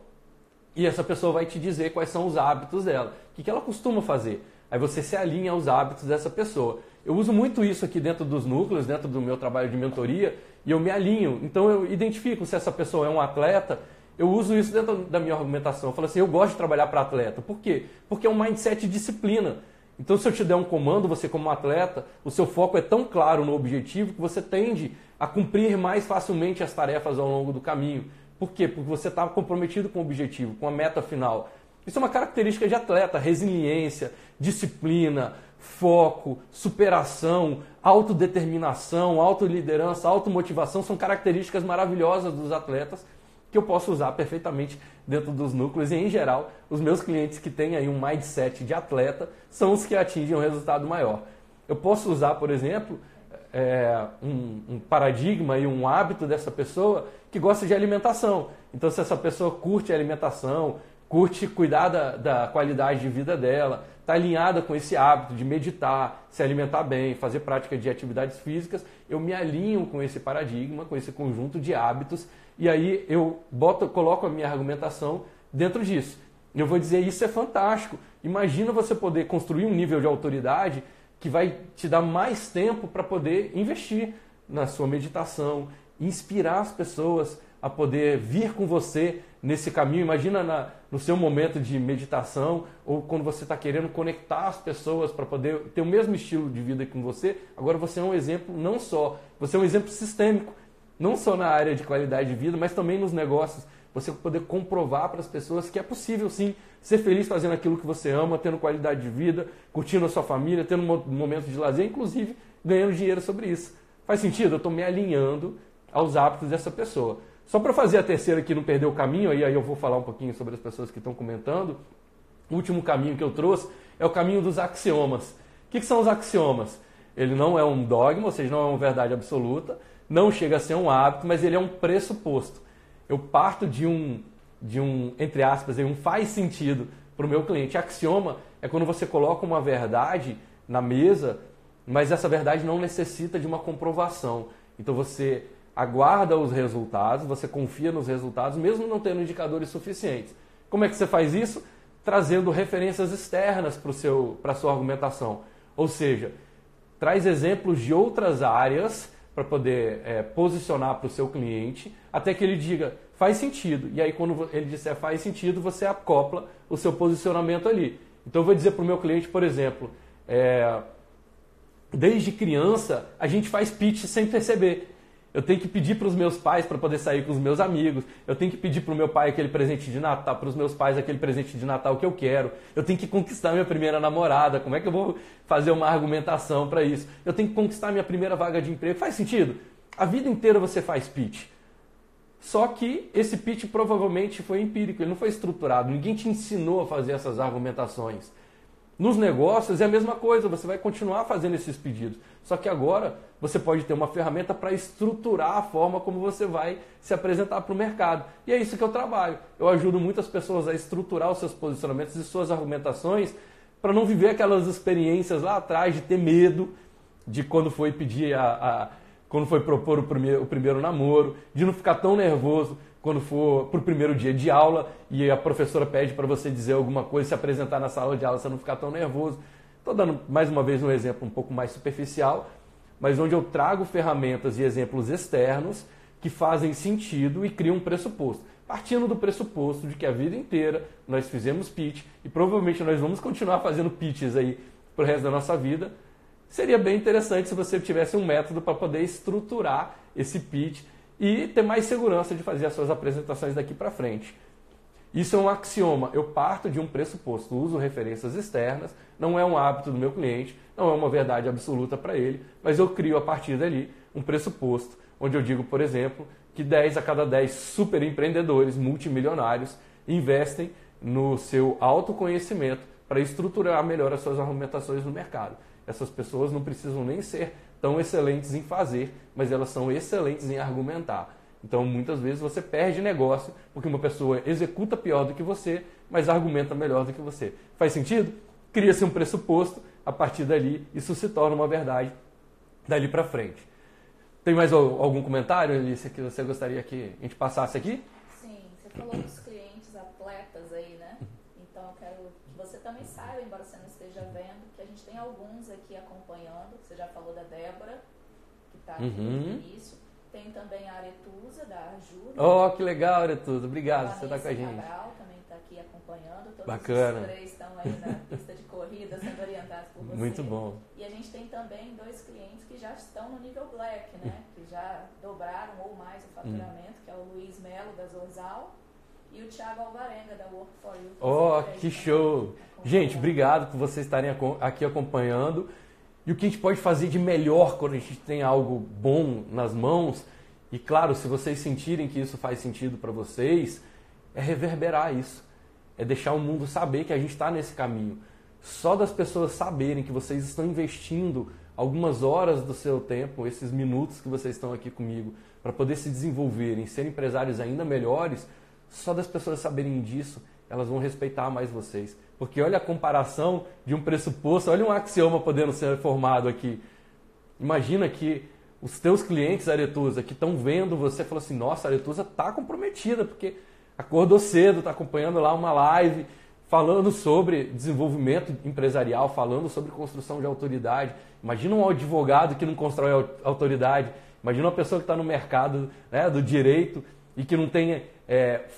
E essa pessoa vai te dizer quais são os hábitos dela, o que ela costuma fazer. Aí você se alinha aos hábitos dessa pessoa. Eu uso muito isso aqui dentro dos núcleos, dentro do meu trabalho de mentoria, e eu me alinho. Então eu identifico se essa pessoa é um atleta, eu uso isso dentro da minha argumentação. Eu falo assim, eu gosto de trabalhar para atleta. Por quê? Porque é um mindset de disciplina. Então se eu te der um comando, você como atleta, o seu foco é tão claro no objetivo que você tende a cumprir mais facilmente as tarefas ao longo do caminho. Por quê? Porque você está comprometido com o objetivo, com a meta final. Isso é uma característica de atleta, resiliência, disciplina, foco, superação, autodeterminação, autoliderança, automotivação, são características maravilhosas dos atletas que eu posso usar perfeitamente dentro dos núcleos e, em geral, os meus clientes que têm aí um mindset de atleta são os que atingem um resultado maior. Eu posso usar, por exemplo, um paradigma e um hábito dessa pessoa que gosta de alimentação. Então, se essa pessoa curte a alimentação, curte cuidar da qualidade de vida dela, está alinhada com esse hábito de meditar, se alimentar bem, fazer prática de atividades físicas, eu me alinho com esse paradigma, com esse conjunto de hábitos, e aí eu coloco a minha argumentação dentro disso. Eu vou dizer, isso é fantástico. Imagina você poder construir um nível de autoridade que vai te dar mais tempo para poder investir na sua meditação, inspirar as pessoas a poder vir com você nesse caminho. Imagina no seu momento de meditação ou quando você está querendo conectar as pessoas para poder ter o mesmo estilo de vida que você. Agora você é um exemplo não só, você é um exemplo sistêmico, não só na área de qualidade de vida, mas também nos negócios. Você poder comprovar para as pessoas que é possível sim ser feliz fazendo aquilo que você ama, tendo qualidade de vida, curtindo a sua família, tendo momentos de lazer, inclusive ganhando dinheiro sobre isso. Faz sentido? Eu estou me alinhando aos hábitos dessa pessoa. Só para fazer a terceira aqui, não perder o caminho, aí eu vou falar um pouquinho sobre as pessoas que estão comentando. O último caminho que eu trouxe é o caminho dos axiomas. O que são os axiomas? Ele não é um dogma, ou seja, não é uma verdade absoluta, não chega a ser um hábito, mas ele é um pressuposto. Eu parto de um entre aspas, um faz sentido para o meu cliente. Axioma é quando você coloca uma verdade na mesa, mas essa verdade não necessita de uma comprovação. Então você aguarda os resultados, você confia nos resultados, mesmo não tendo indicadores suficientes. Como é que você faz isso? Trazendo referências externas para a sua argumentação. Ou seja, traz exemplos de outras áreas para poder posicionar para o seu cliente, até que ele diga, faz sentido. E aí quando ele disser faz sentido, você acopla o seu posicionamento ali. Então eu vou dizer para o meu cliente, por exemplo, desde criança a gente faz pitch sem perceber. Eu tenho que pedir para os meus pais para poder sair com os meus amigos. Eu tenho que pedir para o meu pai aquele presente de Natal, para os meus pais aquele presente de Natal que eu quero. Eu tenho que conquistar minha primeira namorada. Como é que eu vou fazer uma argumentação para isso? Eu tenho que conquistar minha primeira vaga de emprego. Faz sentido? A vida inteira você faz pitch. Só que esse pitch provavelmente foi empírico, ele não foi estruturado. Ninguém te ensinou a fazer essas argumentações. Nos negócios é a mesma coisa, você vai continuar fazendo esses pedidos. Só que agora você pode ter uma ferramenta para estruturar a forma como você vai se apresentar para o mercado. E é isso que eu trabalho. Eu ajudo muitas pessoas a estruturar os seus posicionamentos e suas argumentações para não viver aquelas experiências lá atrás de ter medo de quando foi pedir quando foi propor o primeiro namoro, de não ficar tão nervoso quando for para o primeiro dia de aula e a professora pede para você dizer alguma coisa, se apresentar na sala de aula, você não ficar tão nervoso. Estou dando mais uma vez um exemplo um pouco mais superficial, mas onde eu trago ferramentas e exemplos externos que fazem sentido e criam um pressuposto. Partindo do pressuposto de que a vida inteira nós fizemos pitch e provavelmente nós vamos continuar fazendo pitches aí para o resto da nossa vida, seria bem interessante se você tivesse um método para poder estruturar esse pitch e ter mais segurança de fazer as suas apresentações daqui para frente. Isso é um axioma, eu parto de um pressuposto, uso referências externas, não é um hábito do meu cliente, não é uma verdade absoluta para ele, mas eu crio a partir dali um pressuposto, onde eu digo, por exemplo, que 10 a cada 10 super empreendedores multimilionários investem no seu autoconhecimento para estruturar melhor as suas argumentações no mercado. Essas pessoas não precisam nem ser tão excelentes em fazer, mas elas são excelentes em argumentar. Então, muitas vezes você perde negócio porque uma pessoa executa pior do que você, mas argumenta melhor do que você. Faz sentido? Cria-se um pressuposto, a partir dali isso se torna uma verdade dali para frente. Tem mais algum comentário, Alicia, que você gostaria que a gente passasse aqui? Sim, você falou dos clientes atletas aí, né? Então eu quero que você também saiba, embora você não esteja vendo, que a gente tem alguns aqui acompanhando. Você já falou da Débora, que está aqui no início. Tem também a Aretusa, da Ajuda. Oh, que legal, Aretusa. Obrigado por você estar com a gente. Cabral também está aqui acompanhando. Todos Bacana. Os três estão aí na pista de corrida, sendo orientados por você. Muito bom. E a gente tem também 2 clientes que já estão no nível Black, né? Que já dobraram ou mais o faturamento, que é o Luiz Melo, da Zorzal, e o Thiago Alvarenga, da Work for You. Oh, que show! Gente, obrigado por vocês estarem aqui acompanhando. E o que a gente pode fazer de melhor quando a gente tem algo bom nas mãos, e claro, se vocês sentirem que isso faz sentido para vocês, é reverberar isso. É deixar o mundo saber que a gente está nesse caminho. Só das pessoas saberem que vocês estão investindo algumas horas do seu tempo, esses minutos que vocês estão aqui comigo, para poder se desenvolverem, ser empresários ainda melhores, só das pessoas saberem disso, elas vão respeitar mais vocês. Porque olha a comparação de um pressuposto, olha um axioma podendo ser formado aqui. Imagina que os teus clientes, Aretusa, que estão vendo você, falam assim, nossa, a Aretusa está comprometida, porque acordou cedo, está acompanhando lá uma live, falando sobre desenvolvimento empresarial, falando sobre construção de autoridade. Imagina um advogado que não constrói autoridade. Imagina uma pessoa que está no mercado, né, do direito, e que não tem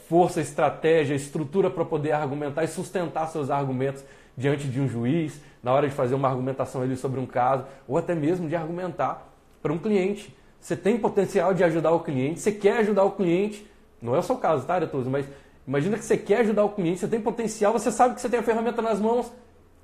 força, estratégia, estrutura para poder argumentar e sustentar seus argumentos diante de um juiz, na hora de fazer uma argumentação ali sobre um caso, ou até mesmo de argumentar para um cliente. Você tem potencial de ajudar o cliente, você quer ajudar o cliente, não é o seu caso, tá, Aretoso? Mas imagina que você quer ajudar o cliente, você tem potencial, você sabe que você tem a ferramenta nas mãos,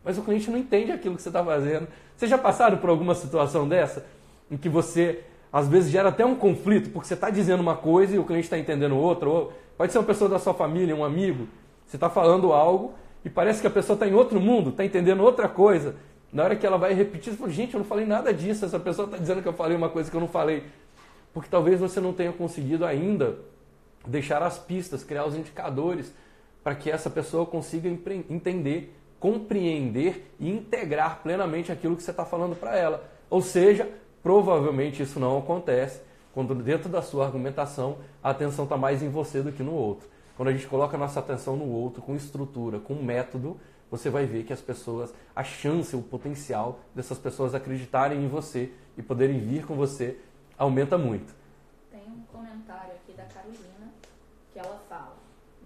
mas o cliente não entende aquilo que você está fazendo. Vocês já passaram por alguma situação dessa? Em que você, às vezes, gera até um conflito, porque você está dizendo uma coisa e o cliente está entendendo outra, ou pode ser uma pessoa da sua família, um amigo, você está falando algo e parece que a pessoa está em outro mundo, está entendendo outra coisa. Na hora que ela vai repetir, você fala, gente, eu não falei nada disso, essa pessoa está dizendo que eu falei uma coisa que eu não falei. Porque talvez você não tenha conseguido ainda deixar as pistas, criar os indicadores para que essa pessoa consiga entender, compreender e integrar plenamente aquilo que você está falando para ela. Ou seja, provavelmente isso não acontece quando dentro da sua argumentação a atenção está mais em você do que no outro. Quando a gente coloca a nossa atenção no outro com estrutura, com método, você vai ver que as pessoas, a chance, o potencial dessas pessoas acreditarem em você e poderem vir com você aumenta muito. Tem um comentário aqui da Carolina que ela fala: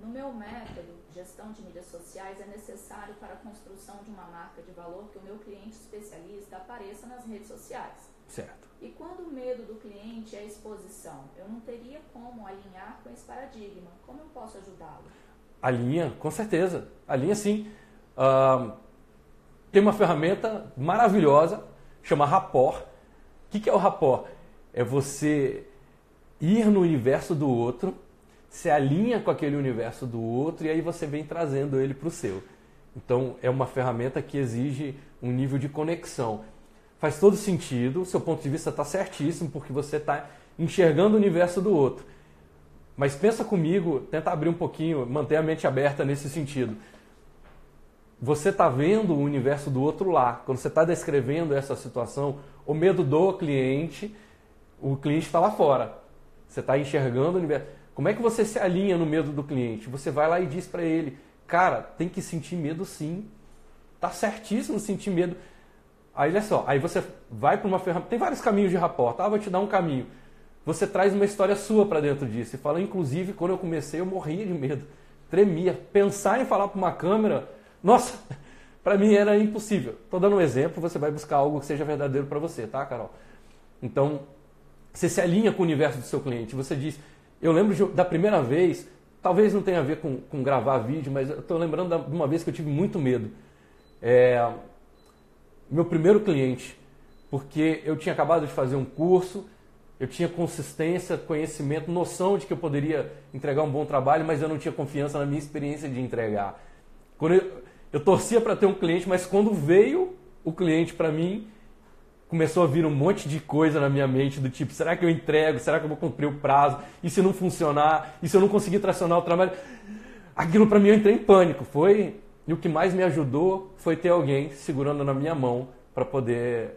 no meu método, gestão de mídias sociais é necessário para a construção de uma marca de valor que o meu cliente especialista apareça nas redes sociais. Certo. E quando o medo do cliente é a exposição, eu não teria como alinhar com esse paradigma. Como eu posso ajudá-lo? Alinha, com certeza. Alinha sim. Tem uma ferramenta maravilhosa, chama Rapport. O que é o Rapport? É você ir no universo do outro, se alinha com aquele universo do outro e aí você vem trazendo ele para o seu. Então, é uma ferramenta que exige um nível de conexão. Faz todo sentido, seu ponto de vista está certíssimo, porque você está enxergando o universo do outro. Mas pensa comigo, tenta abrir um pouquinho, manter a mente aberta nesse sentido. Você está vendo o universo do outro lá. Quando você está descrevendo essa situação, o medo do cliente, o cliente está lá fora. Você está enxergando o universo. Como é que você se alinha no medo do cliente? Você vai lá e diz para ele, cara, tem que sentir medo sim. Tá certíssimo sentir medo. Aí, olha só, aí você vai para uma ferramenta. Tem vários caminhos de rapport, tá? Vou te dar um caminho. Você traz uma história sua para dentro disso. E fala, inclusive, quando eu comecei, eu morria de medo. Tremia. Pensar em falar para uma câmera, nossa, para mim era impossível. Estou dando um exemplo, você vai buscar algo que seja verdadeiro para você, tá, Carol? Então, você se alinha com o universo do seu cliente. Você diz, eu lembro da primeira vez, talvez não tenha a ver com gravar vídeo, mas eu estou lembrando de uma vez que eu tive muito medo. Meu primeiro cliente, porque eu tinha acabado de fazer um curso, eu tinha consistência, conhecimento, noção de que eu poderia entregar um bom trabalho, mas eu não tinha confiança na minha experiência de entregar. Quando eu torcia para ter um cliente, mas quando veio o cliente para mim, começou a vir um monte de coisa na minha mente, do tipo, será que eu entrego? Será que eu vou cumprir o prazo? E se não funcionar? E se eu não conseguir tracionar o trabalho? Aquilo para mim eu entrei em pânico. E o que mais me ajudou foi ter alguém segurando na minha mão para poder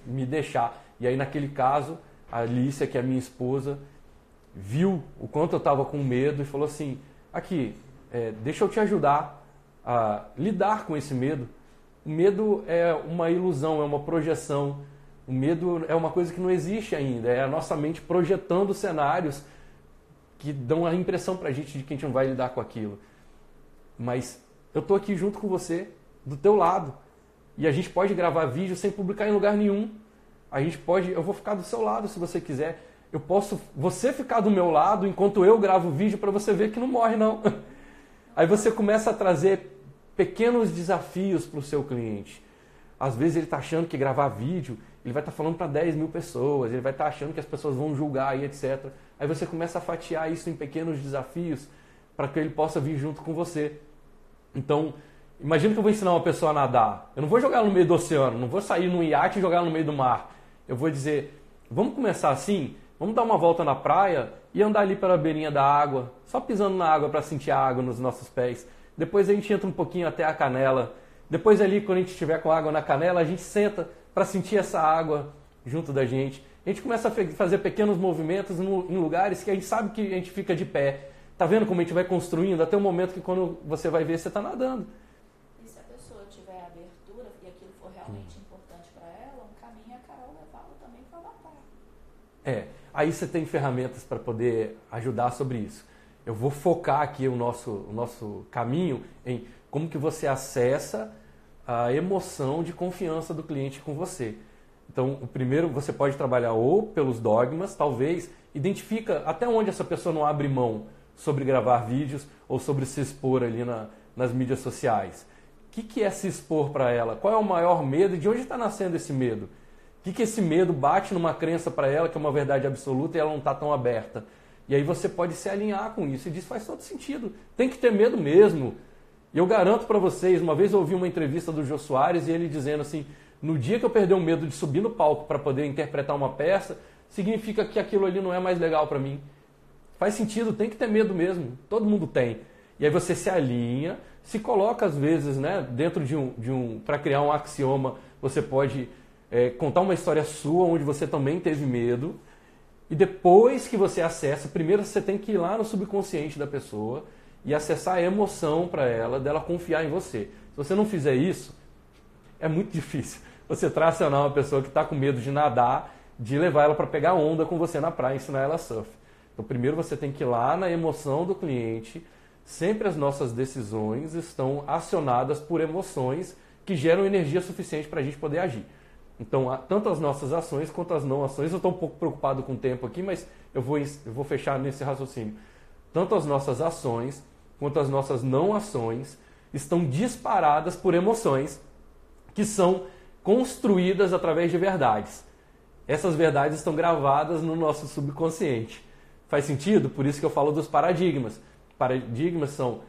me deixar. E aí naquele caso, a Alicia, que é a minha esposa, viu o quanto eu estava com medo e falou assim, aqui, deixa eu te ajudar a lidar com esse medo. O medo é uma ilusão, é uma projeção. O medo é uma coisa que não existe ainda. É a nossa mente projetando cenários que dão a impressão para a gente de que a gente não vai lidar com aquilo. Mas eu estou aqui junto com você, do teu lado. E a gente pode gravar vídeo sem publicar em lugar nenhum. Eu vou ficar do seu lado se você quiser. Você ficar do meu lado enquanto eu gravo o vídeo para você ver que não morre não. Aí você começa a trazer pequenos desafios para o seu cliente. Às vezes ele está achando que gravar vídeo, ele vai estar falando para 10 mil pessoas, ele vai estar achando que as pessoas vão julgar e etc. Aí você começa a fatiar isso em pequenos desafios para que ele possa vir junto com você. Então, imagina que eu vou ensinar uma pessoa a nadar. Eu não vou jogar no meio do oceano, não vou sair num iate e jogar no meio do mar. Eu vou dizer, vamos começar assim? Vamos dar uma volta na praia e andar ali pela beirinha da água, só pisando na água para sentir a água nos nossos pés. Depois a gente entra um pouquinho até a canela. Depois ali, quando a gente estiver com água na canela, a gente senta para sentir essa água junto da gente. A gente começa a fazer pequenos movimentos em lugares que a gente sabe que a gente fica de pé. Tá vendo como a gente vai construindo até o momento que quando você vai ver, você está nadando. E se a pessoa tiver abertura e aquilo for realmente importante para ela, um caminho é a Carol levá-la também para a batalha. Aí você tem ferramentas para poder ajudar sobre isso. Eu vou focar aqui o nosso caminho em como que você acessa a emoção de confiança do cliente com você. Então, o primeiro, você pode trabalhar ou pelos dogmas, talvez, identifica até onde essa pessoa não abre mão sobre gravar vídeos ou sobre se expor ali nas mídias sociais. O que é se expor para ela? Qual é o maior medo e de onde está nascendo esse medo? O que esse medo bate numa crença para ela que é uma verdade absoluta e ela não está tão aberta? E aí você pode se alinhar com isso e diz, faz todo sentido, tem que ter medo mesmo. E eu garanto para vocês, uma vez eu ouvi uma entrevista do Jô Soares e ele dizendo assim, no dia que eu perder o medo de subir no palco para poder interpretar uma peça, significa que aquilo ali não é mais legal para mim. Faz sentido, tem que ter medo mesmo, todo mundo tem. E aí você se alinha, se coloca às vezes, né, dentro de um para criar um axioma, você pode contar uma história sua onde você também teve medo. E depois que você acessa, primeiro você tem que ir lá no subconsciente da pessoa e acessar a emoção para ela, dela confiar em você. Se você não fizer isso, é muito difícil você tracionar uma pessoa que está com medo de nadar, de levar ela para pegar onda com você na praia e ensinar ela a surf. Então primeiro você tem que ir lá na emoção do cliente. Sempre as nossas decisões estão acionadas por emoções que geram energia suficiente para a gente poder agir. Então, tanto as nossas ações quanto as não ações, eu estou um pouco preocupado com o tempo aqui, mas eu vou fechar nesse raciocínio. Tanto as nossas ações quanto as nossas não ações estão disparadas por emoções que são construídas através de verdades. Essas verdades estão gravadas no nosso subconsciente. Faz sentido? Por isso que eu falo dos paradigmas. Paradigmas são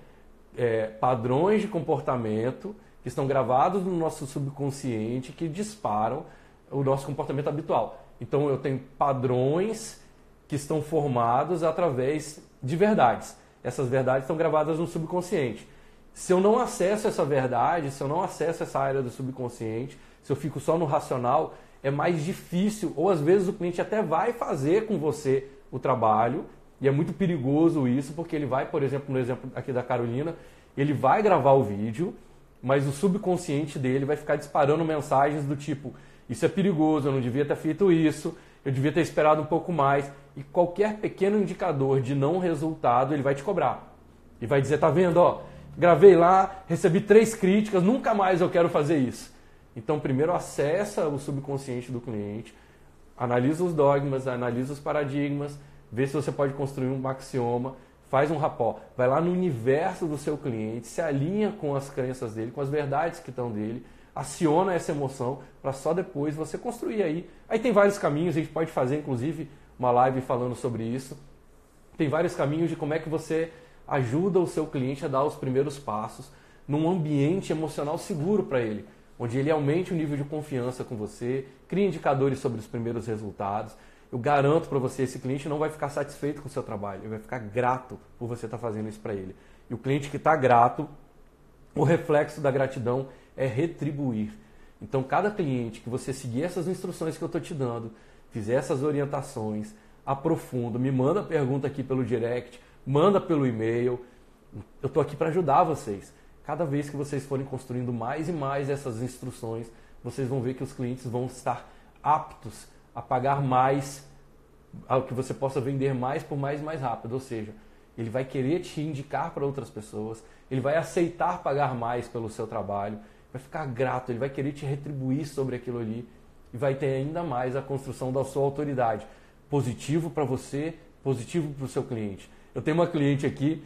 padrões de comportamento que estão gravados no nosso subconsciente que disparam o nosso comportamento habitual. Então eu tenho padrões que estão formados através de verdades. Essas verdades estão gravadas no subconsciente. Se eu não acesso essa verdade, se eu não acesso essa área do subconsciente, se eu fico só no racional, é mais difícil, ou às vezes o cliente até vai fazer com você o trabalho, e é muito perigoso isso, porque ele vai, por exemplo, no exemplo aqui da Carolina, ele vai gravar o vídeo, mas o subconsciente dele vai ficar disparando mensagens do tipo, isso é perigoso, eu não devia ter feito isso, eu devia ter esperado um pouco mais, e qualquer pequeno indicador de não resultado, ele vai te cobrar. E vai dizer, tá vendo, ó, gravei lá, recebi 3 críticas, nunca mais eu quero fazer isso. Então, primeiro acessa o subconsciente do cliente, analisa os dogmas, analisa os paradigmas, vê se você pode construir um axioma, faz um rapó, vai lá no universo do seu cliente, se alinha com as crenças dele, com as verdades que estão dele, aciona essa emoção para só depois você construir aí. Aí tem vários caminhos, a gente pode fazer inclusive uma live falando sobre isso. Tem vários caminhos de como é que você ajuda o seu cliente a dar os primeiros passos num ambiente emocional seguro para ele, onde ele aumente o nível de confiança com você, crie indicadores sobre os primeiros resultados. Eu garanto para você, esse cliente não vai ficar satisfeito com o seu trabalho, ele vai ficar grato por você estar fazendo isso para ele. E o cliente que está grato, o reflexo da gratidão é retribuir. Então, cada cliente que você seguir essas instruções que eu estou te dando, fizer essas orientações, aprofunda, me manda pergunta aqui pelo direct, manda pelo e-mail, eu estou aqui para ajudar vocês. Cada vez que vocês forem construindo mais e mais essas instruções, vocês vão ver que os clientes vão estar aptos a pagar mais, ao que você possa vender mais por mais e mais rápido. Ou seja, ele vai querer te indicar para outras pessoas, ele vai aceitar pagar mais pelo seu trabalho, vai ficar grato, ele vai querer te retribuir sobre aquilo ali e vai ter ainda mais a construção da sua autoridade. Positivo para você, positivo para o seu cliente. Eu tenho uma cliente aqui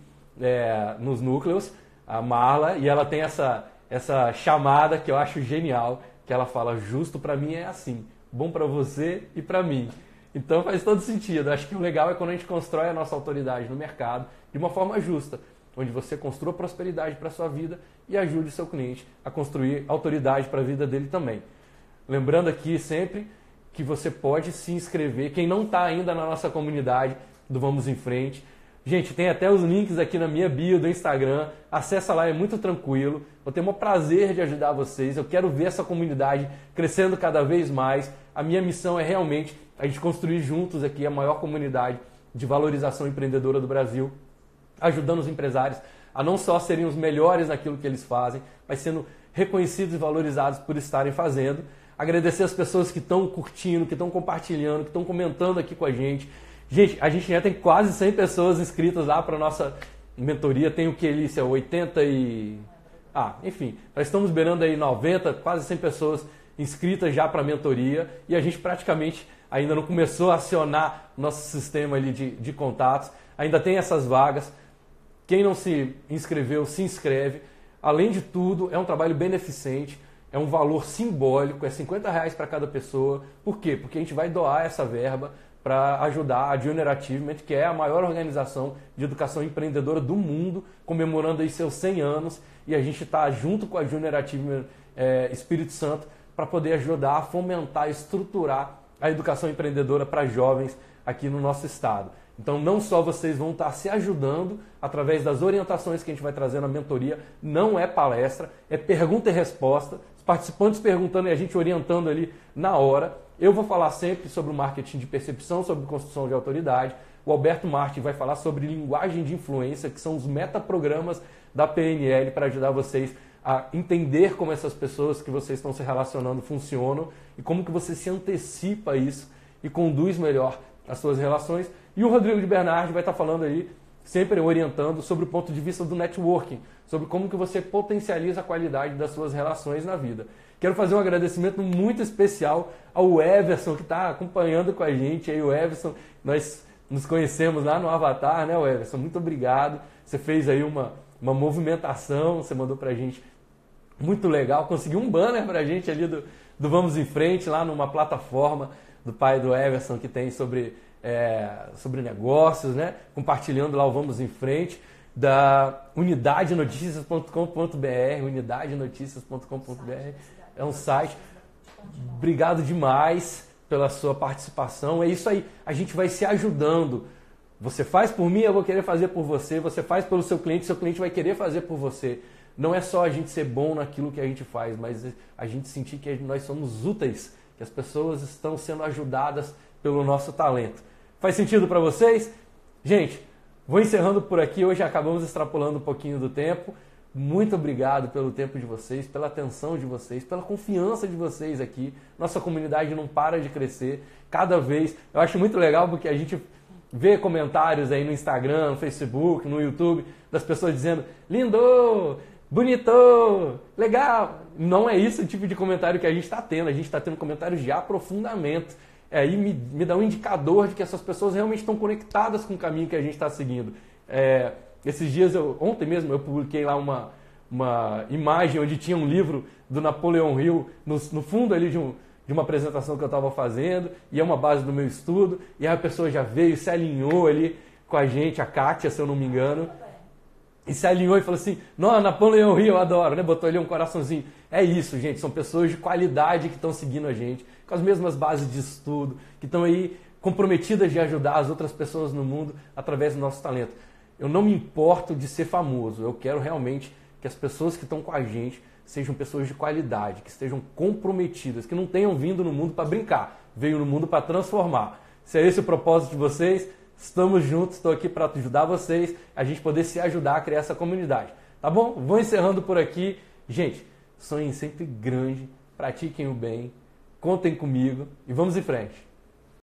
nos núcleos, a Marla, e ela tem essa chamada que eu acho genial, que ela fala, justo para mim é assim, bom para você e para mim. Então faz todo sentido. Acho que o legal é quando a gente constrói a nossa autoridade no mercado de uma forma justa, onde você construa prosperidade para a sua vida e ajude o seu cliente a construir autoridade para a vida dele também. Lembrando aqui sempre que você pode se inscrever, quem não está ainda na nossa comunidade do Vamos em Frente. Gente, tem até os links aqui na minha bio do Instagram, acessa lá, é muito tranquilo. Eu tenho o prazer de ajudar vocês, eu quero ver essa comunidade crescendo cada vez mais. A minha missão é realmente a gente construir juntos aqui a maior comunidade de valorização empreendedora do Brasil, ajudando os empresários a não só serem os melhores naquilo que eles fazem, mas sendo reconhecidos e valorizados por estarem fazendo. agradecer as pessoas que estão curtindo, que estão compartilhando, que estão comentando aqui com a gente. Gente, a gente já tem quase 100 pessoas inscritas lá para a nossa mentoria. Tem o que, Elícia? 80 e... enfim, nós estamos beirando aí 90, quase 100 pessoas inscritas já para a mentoria e a gente praticamente ainda não começou a acionar nosso sistema ali de contatos. Ainda tem essas vagas. Quem não se inscreveu, se inscreve. Além de tudo, é um trabalho beneficente, é um valor simbólico, é R$50 para cada pessoa. Por quê? Porque a gente vai doar essa verba para ajudar a Junior Achievement, que é a maior organização de educação empreendedora do mundo, comemorando aí seus 100 anos. E a gente está junto com a Junior Achievement Espírito Santo para poder ajudar a fomentar, estruturar a educação empreendedora para jovens aqui no nosso estado. Então, não só vocês vão estar se ajudando através das orientações que a gente vai trazer na mentoria, não é palestra, é pergunta e resposta, os participantes perguntando e a gente orientando ali na hora. Eu vou falar sempre sobre o marketing de percepção, sobre construção de autoridade. O Alberto Martin vai falar sobre linguagem de influência, que são os metaprogramas da PNL, para ajudar vocês a entender como essas pessoas que vocês estão se relacionando funcionam e como que você se antecipa a isso e conduz melhor as suas relações. E o Rodrigo de Bernardi vai estar falando aí, sempre orientando sobre o ponto de vista do networking, sobre como que você potencializa a qualidade das suas relações na vida. Quero fazer um agradecimento muito especial ao Everson, que está acompanhando com a gente. Aí, o Everson, nós nos conhecemos lá no Avatar, né, Everson? Muito obrigado. Você fez aí uma movimentação, você mandou para a gente, muito legal. Conseguiu um banner para a gente ali do Vamos em Frente, lá numa plataforma do pai do Everson, que tem sobre negócios, né? Compartilhando lá o Vamos em Frente, da unidadenoticias.com.br, unidadenoticias.com.br, é um site. Obrigado demais pela sua participação. É isso aí, a gente vai se ajudando. Você faz por mim, eu vou querer fazer por você. Você faz pelo seu cliente vai querer fazer por você. Não é só a gente ser bom naquilo que a gente faz, mas a gente sentir que nós somos úteis, que as pessoas estão sendo ajudadas pelo nosso talento. Faz sentido para vocês? Gente, vou encerrando por aqui. Hoje acabamos extrapolando um pouquinho do tempo. Muito obrigado pelo tempo de vocês, pela atenção de vocês, pela confiança de vocês aqui. Nossa comunidade não para de crescer cada vez. Eu acho muito legal porque a gente vê comentários aí no Instagram, no Facebook, no YouTube, das pessoas dizendo: lindo, bonito, legal. Não é isso o tipo de comentário que a gente está tendo. A gente está tendo comentários de aprofundamento. Aí me dá um indicador de que essas pessoas realmente estão conectadas com o caminho que a gente está seguindo. Esses dias, ontem mesmo, eu publiquei lá uma imagem onde tinha um livro do Napoleão Hill no fundo ali de uma apresentação que eu estava fazendo, e é uma base do meu estudo, e aí a pessoa já veio, se alinhou ali com a gente, a Kátia, se eu não me engano, e se alinhou e falou assim: não, Napoleão Hill, eu adoro, né? Botou ali um coraçãozinho. É isso, gente, são pessoas de qualidade que estão seguindo a gente, com as mesmas bases de estudo, que estão aí comprometidas de ajudar as outras pessoas no mundo através do nosso talento. Eu não me importo de ser famoso, eu quero realmente que as pessoas que estão com a gente sejam pessoas de qualidade, que estejam comprometidas, que não tenham vindo no mundo para brincar, veio no mundo para transformar. Se é esse o propósito de vocês, estamos juntos, estou aqui para ajudar vocês, a gente poder se ajudar a criar essa comunidade. Tá bom? Vou encerrando por aqui. Gente, sonhem sempre grande, pratiquem o bem, contem comigo e vamos em frente.